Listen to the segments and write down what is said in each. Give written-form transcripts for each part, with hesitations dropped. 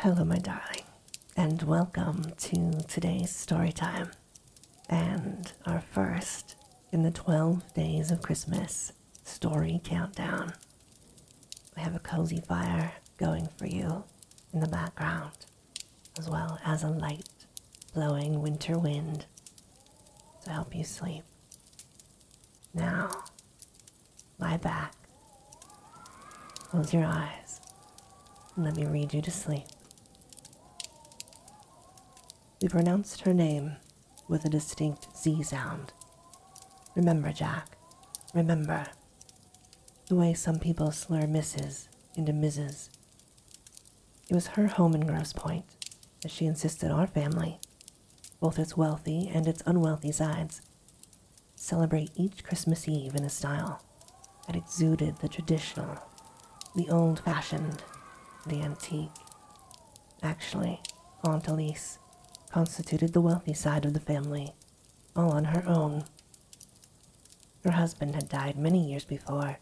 Hello, my darling, and welcome to today's story time, and our first in the 12 Days of Christmas story countdown. I have a cozy fire going for you in the background, as well as a light, blowing winter wind to help you sleep. Now, lie back, close your eyes, and let me read you to sleep. We pronounced her name with a distinct Z sound. Remember, Jack, remember. The way some people slur Mrs. into Mrs. It was her home in Grosse Point, as she insisted our family, both its wealthy and its unwealthy sides, celebrate each Christmas Eve in a style that exuded the traditional, the old-fashioned, the antique. Actually, Aunt Elise constituted the wealthy side of the family, all on her own. Her husband had died many years before,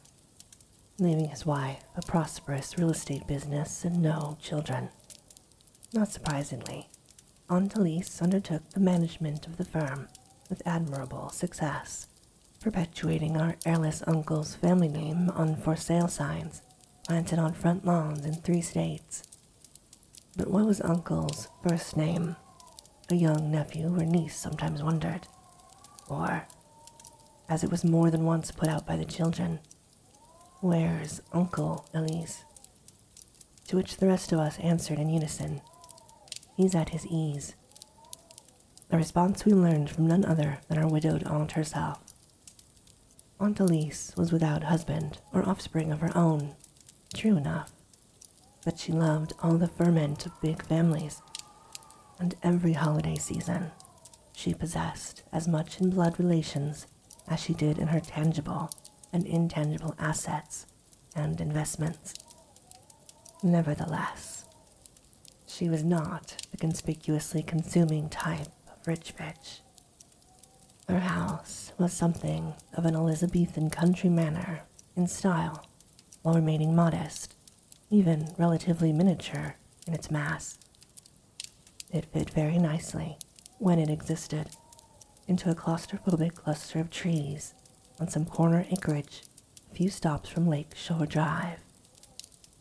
leaving his wife a prosperous real estate business and no children. Not surprisingly, Aunt Elise undertook the management of the firm with admirable success, perpetuating our airless uncle's family name on for sale signs planted on front lawns in 3 states. But what was Uncle's first name? A young nephew or niece sometimes wondered. Or, as it was more than once put out by the children, where's Uncle Elise? To which the rest of us answered in unison, he's at his ease. A response we learned from none other than our widowed aunt herself. Aunt Elise was without husband or offspring of her own, true enough, but she loved all the ferment of big families, and every holiday season she possessed as much in blood relations as she did in her tangible and intangible assets and investments. Nevertheless, she was not the conspicuously consuming type of rich bitch. Her house was something of an Elizabethan country manor in style, while remaining modest, even relatively miniature in its mass. It fit very nicely, when it existed, into a claustrophobic cluster of trees on some corner acreage a few stops from Lake Shore Drive,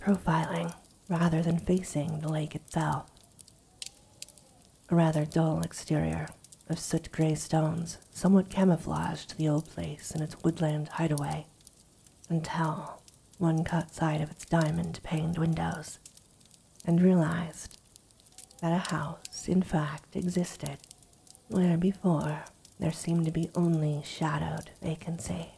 profiling rather than facing the lake itself. A rather dull exterior of soot-gray stones somewhat camouflaged the old place in its woodland hideaway, until one caught sight of its diamond-paned windows and realized that a house in fact existed where before there seemed to be only shadowed vacancy.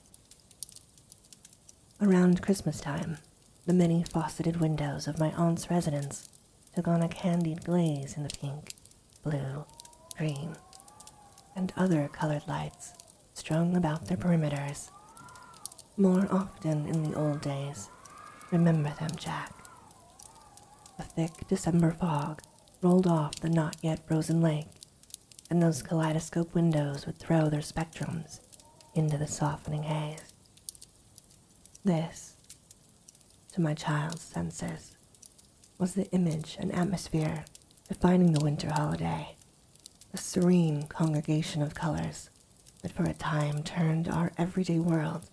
Around Christmas time, the many faceted windows of my aunt's residence took on a candied glaze in the pink, blue, green, and other colored lights strung about their perimeters. More often in the old days, remember them, Jack. A thick December fog rolled off the not yet frozen lake, and those kaleidoscope windows would throw their spectrums into the softening haze. This, to my child's senses, was the image and atmosphere defining the winter holiday, a serene congregation of colors that for a time turned our everyday world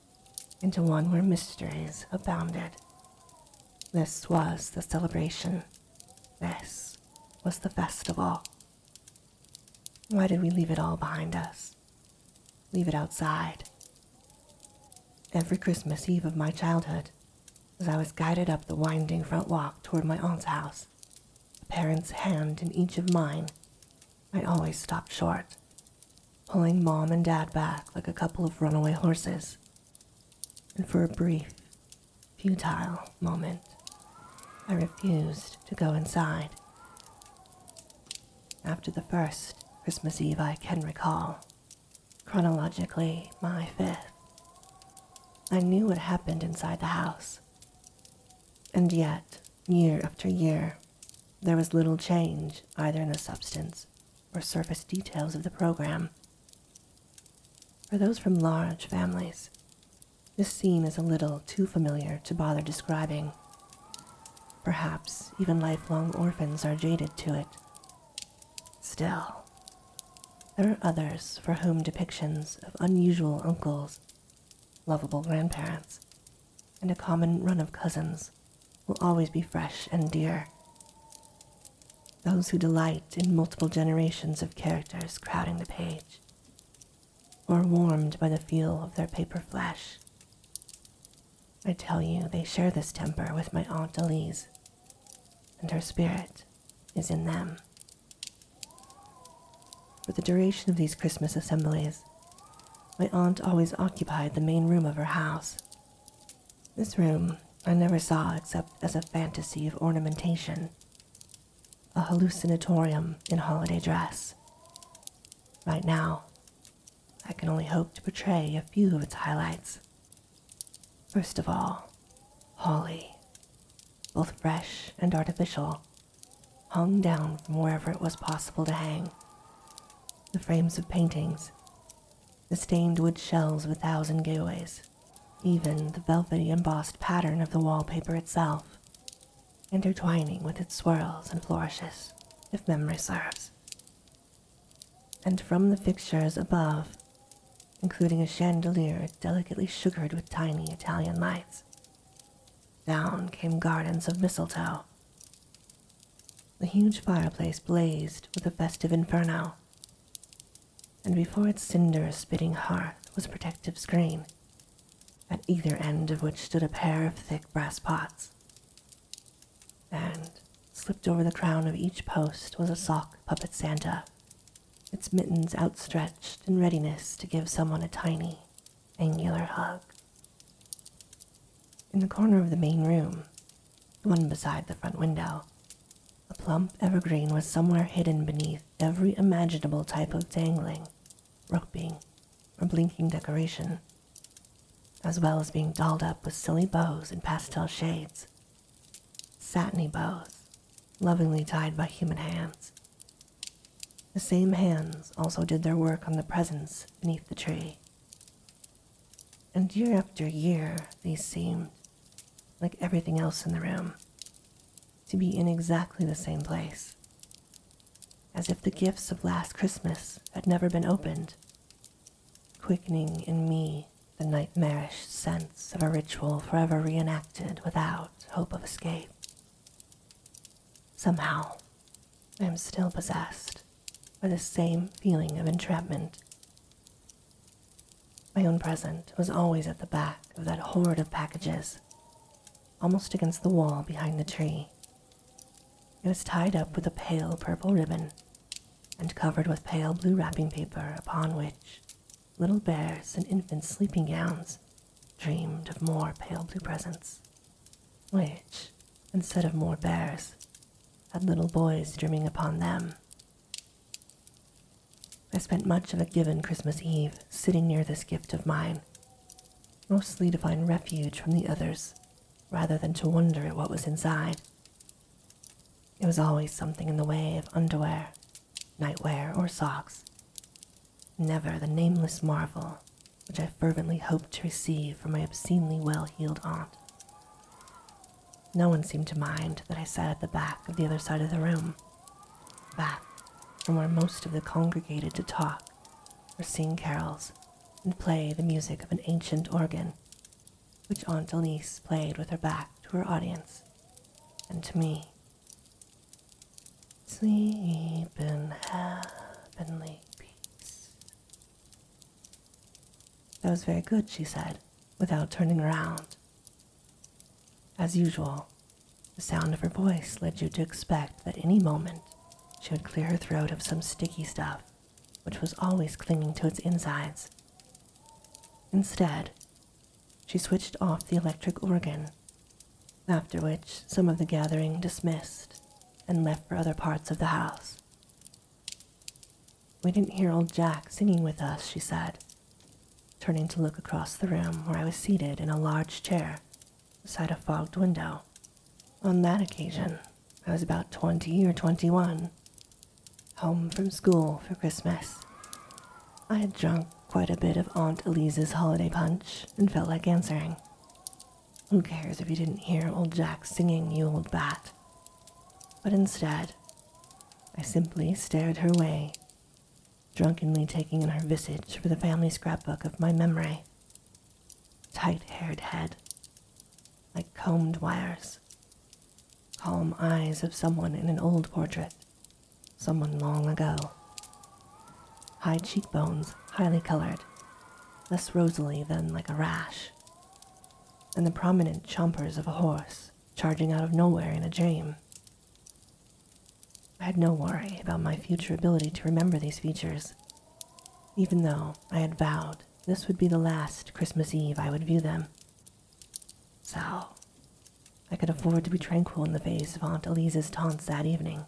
into one where mysteries abounded. This was the celebration. This was the festival. Why did we leave it all behind us? Leave it outside? Every Christmas Eve of my childhood, as I was guided up the winding front walk toward my aunt's house, a parent's hand in each of mine, I always stopped short, pulling Mom and Dad back like a couple of runaway horses. And for a brief, futile moment, I refused to go inside. After the first Christmas Eve I can recall, chronologically my 5th, I knew what happened inside the house. And yet, year after year, there was little change either in the substance or surface details of the program. For those from large families, this scene is a little too familiar to bother describing. Perhaps even lifelong orphans are jaded to it. Still, there are others for whom depictions of unusual uncles, lovable grandparents, and a common run of cousins will always be fresh and dear. Those who delight in multiple generations of characters crowding the page, or warmed by the feel of their paper flesh. I tell you, they share this temper with my Aunt Elise, and her spirit is in them. For the duration of these Christmas assemblies, my aunt always occupied the main room of her house. This room I never saw except as a fantasy of ornamentation, a hallucinatorium in holiday dress. Right now, I can only hope to portray a few of its highlights. First of all, holly, both fresh and artificial, hung down from wherever it was possible to hang. The frames of paintings, the stained wood shells of 1,000 giveaways, even the velvety embossed pattern of the wallpaper itself, intertwining with its swirls and flourishes, if memory serves. And from the fixtures above, including a chandelier delicately sugared with tiny Italian lights, down came gardens of mistletoe. The huge fireplace blazed with a festive inferno, and before its cinder-spitting hearth was a protective screen, at either end of which stood a pair of thick brass pots. And slipped over the crown of each post was a sock puppet Santa, its mittens outstretched in readiness to give someone a tiny, angular hug. In the corner of the main room, the one beside the front window, a plump evergreen was somewhere hidden beneath every imaginable type of dangling, roping, or blinking decoration, as well as being dolled up with silly bows in pastel shades, satiny bows, lovingly tied by human hands. The same hands also did their work on the presents beneath the tree. And year after year, these seemed, like everything else in the room, to be in exactly the same place, as if the gifts of last Christmas had never been opened, quickening in me the nightmarish sense of a ritual forever reenacted without hope of escape. Somehow, I am still possessed by the same feeling of entrapment. My own present was always at the back of that hoard of packages, almost against the wall behind the tree. It was tied up with a pale purple ribbon and covered with pale blue wrapping paper, upon which little bears and infant sleeping gowns dreamed of more pale blue presents, which, instead of more bears, had little boys dreaming upon them. I spent much of a given Christmas Eve sitting near this gift of mine, mostly to find refuge from the others, rather than to wonder at what was inside. It was always something in the way of underwear, nightwear, or socks, never the nameless marvel which I fervently hoped to receive from my obscenely well-heeled aunt. No one seemed to mind that I sat at the back of the other side of the room, back from where most of the congregated to talk or sing carols and play the music of an ancient organ, which Aunt Elise played with her back to her audience and to me. Sleep in heavenly peace. That was very good, she said, without turning around. As usual, the sound of her voice led you to expect that any moment she would clear her throat of some sticky stuff, which was always clinging to its insides. Instead, she switched off the electric organ, after which some of the gathering dismissed and left for other parts of the house. We didn't hear old Jack singing with us, she said, turning to look across the room where I was seated in a large chair beside a fogged window. On that occasion, I was about 20 or 21, home from school for Christmas. I had drunk quite a bit of Aunt Elise's holiday punch and felt like answering. Who cares if you didn't hear old Jack singing, you old bat? But instead, I simply stared her way, drunkenly taking in her visage for the family scrapbook of my memory. Tight-haired head, like combed wires. Calm eyes of someone in an old portrait, someone long ago. High cheekbones, highly colored, less rosily than like a rash. And the prominent chompers of a horse charging out of nowhere in a dream. I had no worry about my future ability to remember these features, even though I had vowed this would be the last Christmas Eve I would view them. So, I could afford to be tranquil in the face of Aunt Elise's taunts that evening.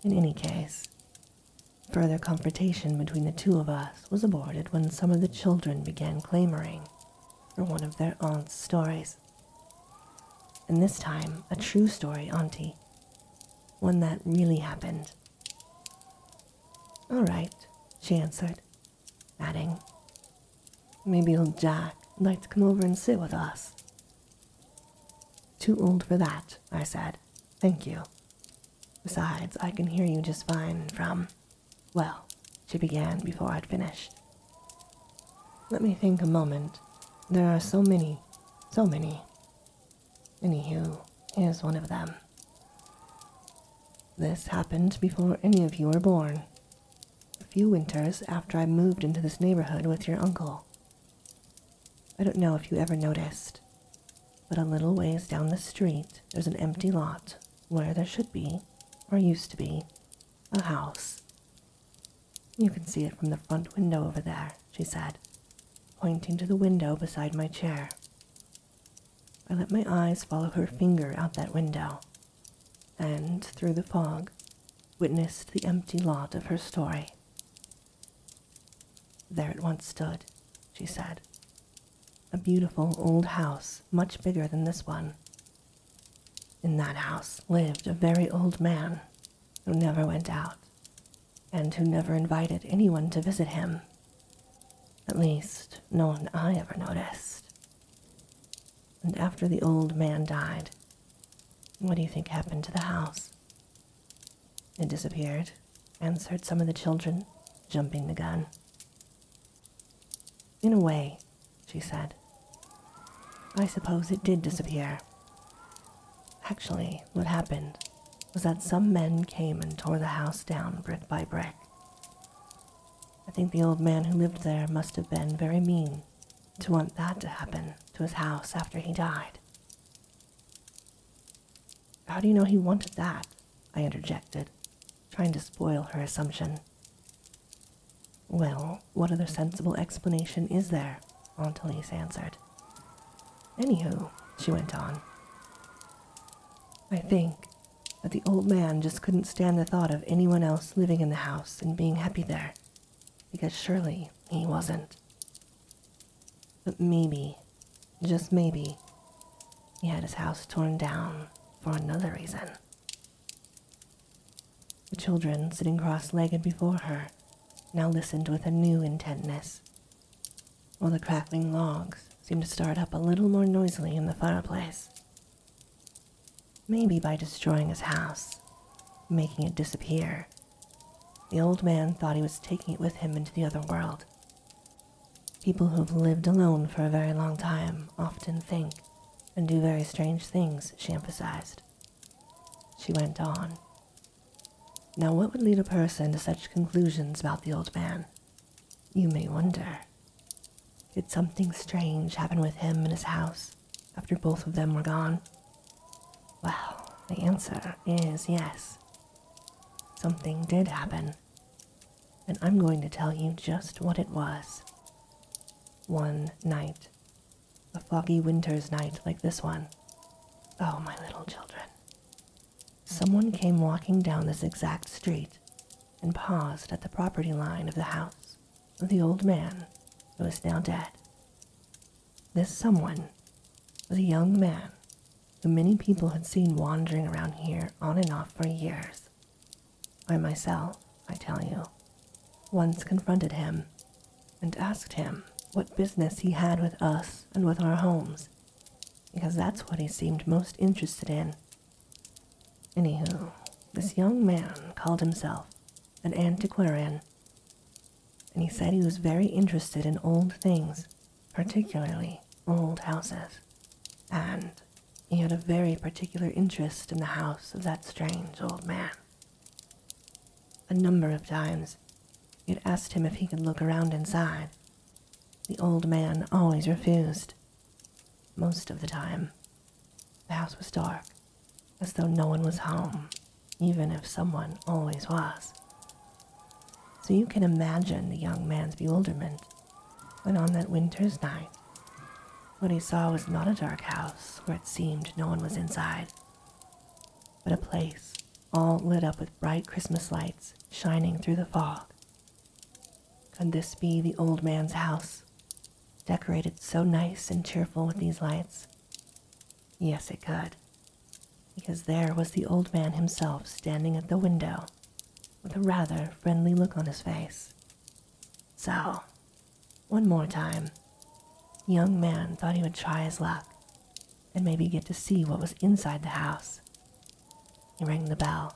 In any case, further confrontation between the two of us was aborted when some of the children began clamoring for one of their aunt's stories. And this time, a true story, Auntie. One that really happened. All right, she answered, adding, maybe old Jack would like to come over and sit with us. Too old for that, I said. Thank you. Besides, I can hear you just fine from, well, she began before I'd finished. Let me think a moment. There are so many. Anywho, here's one of them. This happened before any of you were born. A few winters after I moved into this neighborhood with your uncle. I don't know if you ever noticed, but a little ways down the street there's an empty lot where there should be, or used to be, a house. You can see it from the front window over there, she said, pointing to the window beside my chair. I let my eyes follow her finger out that window, and, through the fog, witnessed the empty lot of her story. There it once stood, she said. A beautiful old house, much bigger than this one. In that house lived a very old man who never went out, and who never invited anyone to visit him. At least, no one I ever noticed. And after the old man died, what do you think happened to the house? It disappeared, answered some of the children, jumping the gun. In a way, she said. I suppose it did disappear. Actually, what happened was that some men came and tore the house down brick by brick. I think the old man who lived there must have been very mean to want that to happen to his house after he died. How do you know he wanted that? I interjected, trying to spoil her assumption. Well, what other sensible explanation is there? Aunt Elise answered. Anywho, she went on, I think that the old man just couldn't stand the thought of anyone else living in the house and being happy there, because surely he wasn't. But maybe, just maybe, he had his house torn down for another reason. The children, sitting cross-legged before her, now listened with a new intentness, while the crackling logs seemed to start up a little more noisily in the fireplace. Maybe by destroying his house, making it disappear, the old man thought he was taking it with him into the other world. People who've lived alone for a very long time often think and do very strange things, she emphasized. She went on. Now what would lead a person to such conclusions about the old man? You may wonder. Did something strange happen with him and his house after both of them were gone? Well, the answer is yes. Something did happen, and I'm going to tell you just what it was. One night, a foggy winter's night like this one. Oh, my little children. Someone came walking down this exact street and paused at the property line of the house of the old man who is now dead. This someone was a young man who many people had seen wandering around here on and off for years. I myself, I tell you, once confronted him and asked him what business he had with us and with our homes, because that's what he seemed most interested in. Anywho, this young man called himself an antiquarian, and he said he was very interested in old things, particularly old houses, and he had a very particular interest in the house of that strange old man. A number of times, he had asked him if he could look around inside. The old man always refused. Most of the time, the house was dark, as though no one was home, even if someone always was. So you can imagine the young man's bewilderment when on that winter's night, what he saw was not a dark house where it seemed no one was inside, but a place all lit up with bright Christmas lights shining through the fog. Could this be the old man's house, decorated so nice and cheerful with these lights? Yes, it could, because there was the old man himself standing at the window with a rather friendly look on his face. So, one more time, the young man thought he would try his luck and maybe get to see what was inside the house. He rang the bell,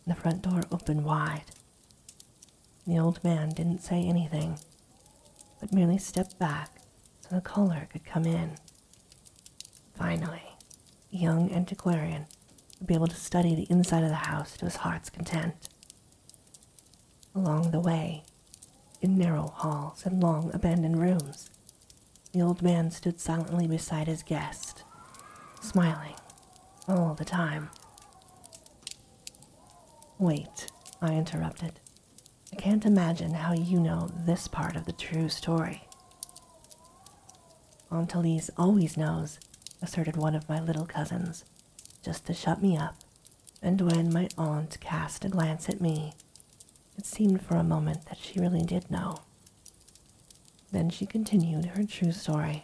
and the front door opened wide. The old man didn't say anything, but merely stepped back so the caller could come in. Finally, the young antiquarian would be able to study the inside of the house to his heart's content. Along the way, in narrow halls and long abandoned rooms, the old man stood silently beside his guest, smiling all the time. "Wait," I interrupted. "I can't imagine how you know this part of the true story." "Aunt Elise always knows," asserted one of my little cousins, just to shut me up, and when my aunt cast a glance at me, it seemed for a moment that she really did know. Then she continued her true story.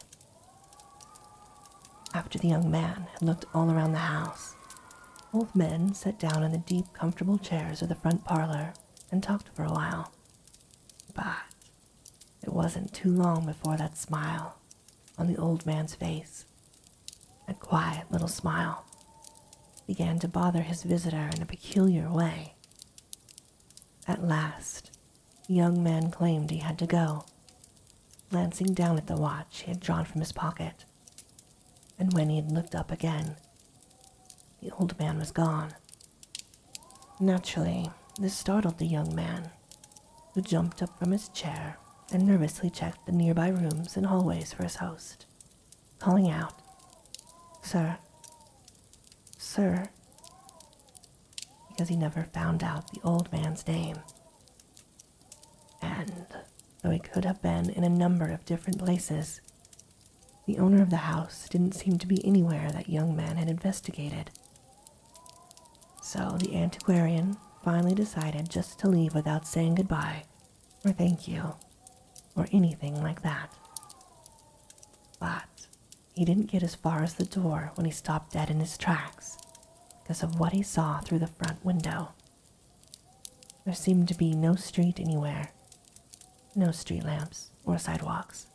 After the young man had looked all around the house, both men sat down in the deep, comfortable chairs of the front parlor and talked for a while. But it wasn't too long before that smile on the old man's face, that quiet little smile, began to bother his visitor in a peculiar way. At last, the young man claimed he had to go, glancing down at the watch he had drawn from his pocket, and when he had looked up again, the old man was gone. Naturally, this startled the young man, who jumped up from his chair and nervously checked the nearby rooms and hallways for his host, calling out, "Sir, sir," because he never found out the old man's name. And though he could have been in a number of different places, the owner of the house didn't seem to be anywhere that young man had investigated. So the antiquarian finally decided just to leave without saying goodbye, or thank you, or anything like that. But he didn't get as far as the door when he stopped dead in his tracks because of what he saw through the front window. There seemed to be no street anywhere, no street lamps or sidewalks,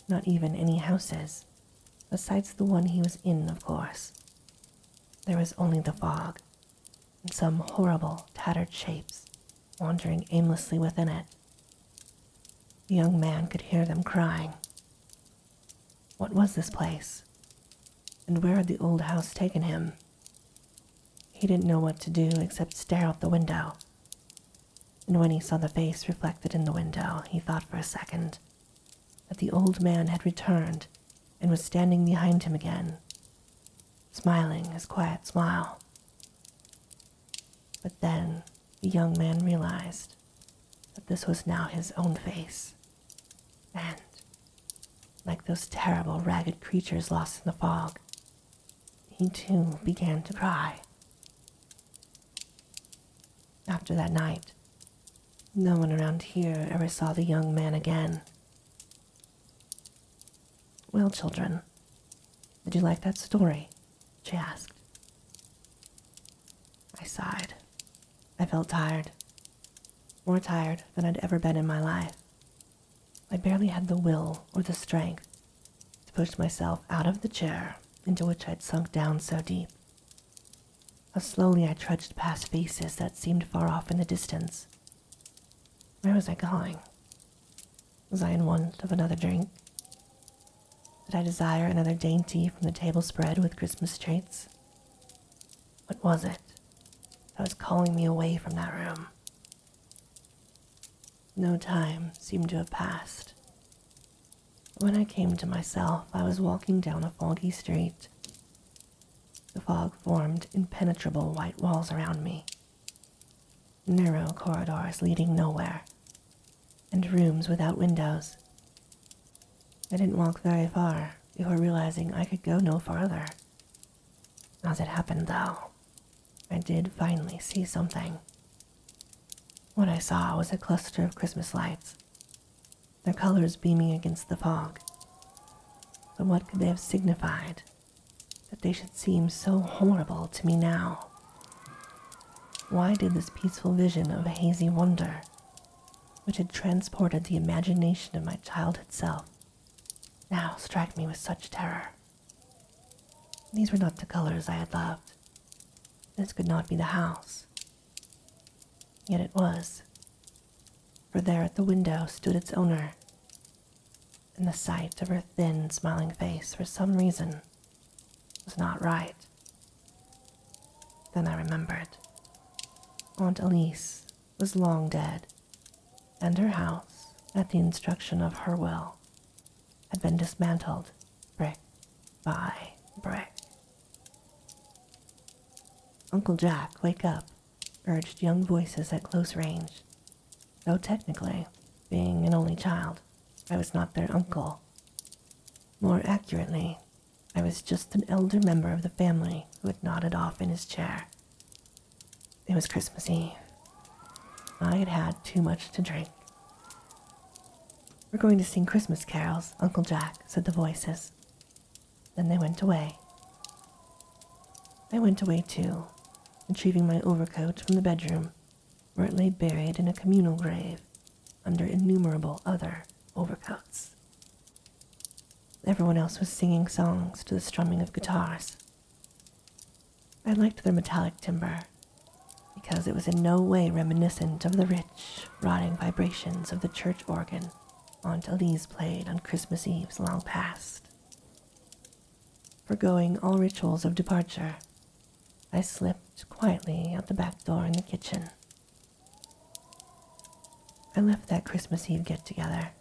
not even any houses, besides the one he was in, of course. There was only the fog, and some horrible, tattered shapes wandering aimlessly within it. The young man could hear them crying. What was this place? And where had the old house taken him? He didn't know what to do except stare out the window. And when he saw the face reflected in the window, he thought for a second that the old man had returned and was standing behind him again, smiling his quiet smile. But then the young man realized that this was now his own face, and, like those terrible ragged creatures lost in the fog, he too began to cry. After that night, no one around here ever saw the young man again. "Well, children, did you like that story?" she asked. I sighed. I felt tired, more tired than I'd ever been in my life. I barely had the will or the strength to push myself out of the chair into which I'd sunk down so deep. How slowly I trudged past faces that seemed far off in the distance. Where was I going? Was I in want of another drink? Did I desire another dainty from the table spread with Christmas treats? What was it that was calling me away from that room? No time seemed to have passed. When I came to myself, I was walking down a foggy street. The fog formed impenetrable white walls around me, narrow corridors leading nowhere, and rooms without windows. I didn't walk very far before realizing I could go no farther. As it happened, though, I did finally see something. What I saw was a cluster of Christmas lights, their colors beaming against the fog. But what could they have signified that they should seem so horrible to me now? Why did this peaceful vision of hazy wonder, which had transported the imagination of my childhood self, now strike me with such terror? These were not the colors I had loved. This could not be the house. Yet it was, for there at the window stood its owner, and the sight of her thin, smiling face for some reason was not right. Then I remembered. Aunt Elise was long dead, and her house, at the instruction of her will, had been dismantled brick by brick. "Uncle Jack, wake up," urged young voices at close range, though technically, being an only child, I was not their uncle. More accurately, I was just an elder member of the family who had nodded off in his chair. It was Christmas Eve. I had had too much to drink. "We're going to sing Christmas carols, Uncle Jack," said the voices. Then they went away. I went away too, retrieving my overcoat from the bedroom, where it lay buried in a communal grave under innumerable other overcoats. Everyone else was singing songs to the strumming of guitars. I liked their metallic timbre, because it was in no way reminiscent of the rich, rotting vibrations of the church organ Aunt Elise played on Christmas Eves long past. Forgoing all rituals of departure, I slipped quietly out the back door in the kitchen. I left that Christmas Eve get-together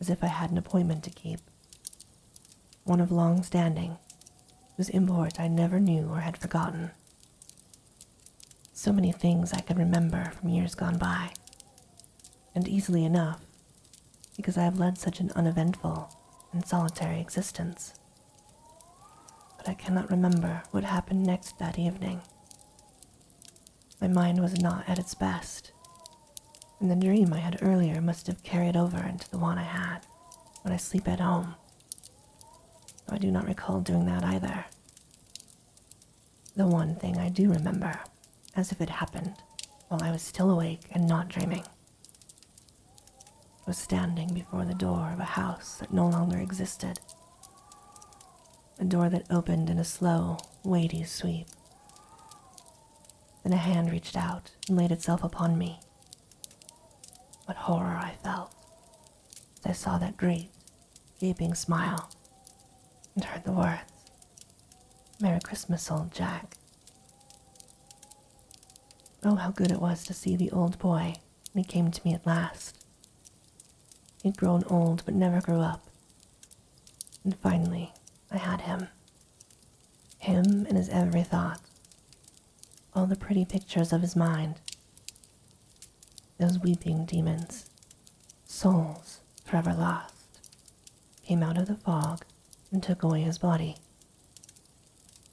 as if I had an appointment to keep, one of long standing, whose import I never knew or had forgotten. So many things I could remember from years gone by, and easily enough, because I have led such an uneventful and solitary existence. But I cannot remember what happened next that evening. My mind was not at its best, and the dream I had earlier must have carried over into the one I had when I sleep at home. Though I do not recall doing that either. The one thing I do remember, as if it happened while I was still awake and not dreaming, was standing before the door of a house that no longer existed. A door that opened in a slow, weighty sweep. Then a hand reached out and laid itself upon me. What horror I felt as I saw that great, gaping smile and heard the words, "Merry Christmas, old Jack." Oh, how good it was to see the old boy when he came to me at last. He'd grown old but never grew up. And finally, I had him. Him and his every thought. All the pretty pictures of his mind. Those weeping demons, souls forever lost, came out of the fog and took away his body.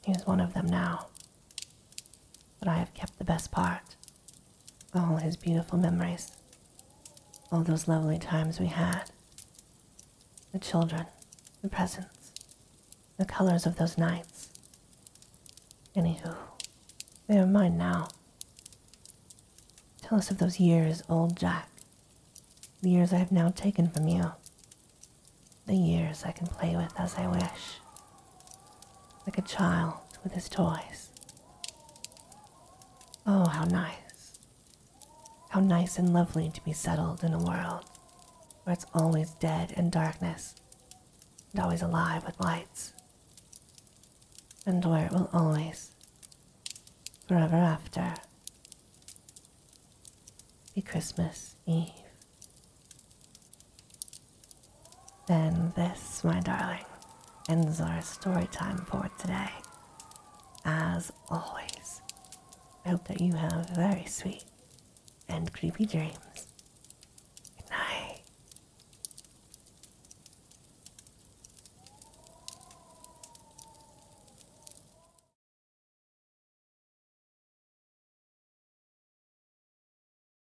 He is one of them now. But I have kept the best part. All his beautiful memories. All those lovely times we had. The children, the presents, the colors of those nights. Anywho, they are mine now. Tell us of those years, old Jack. The years I have now taken from you, the years I can play with as I wish, like a child with his toys. Oh, how nice. How nice and lovely to be settled in a world where it's always dead and darkness, and always alive with lights, and where it will always, forever after, be Christmas Eve. And this, my darling, ends our story time for today. As always, I hope that you have very sweet and creepy dreams.